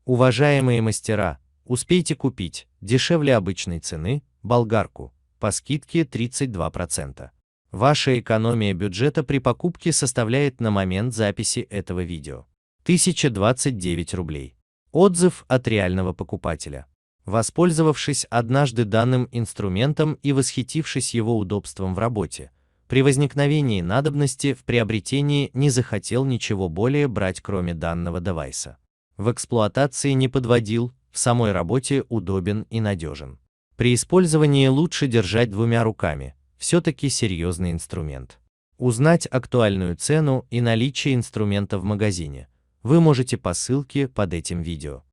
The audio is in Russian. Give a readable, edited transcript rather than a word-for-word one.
Уважаемые мастера, успейте купить, дешевле обычной цены, болгарку, по скидке 32%. Ваша экономия бюджета при покупке составляет на момент записи этого видео 1029 рублей. Отзыв от реального покупателя. Воспользовавшись однажды данным инструментом и восхитившись его удобством в работе, при возникновении надобности в приобретении не захотел ничего более брать, кроме данного девайса. В эксплуатации не подводил, в самой работе удобен и надежен. При использовании лучше держать двумя руками, все-таки серьезный инструмент. Узнать актуальную цену и наличие инструмента в магазине вы можете по ссылке под этим видео.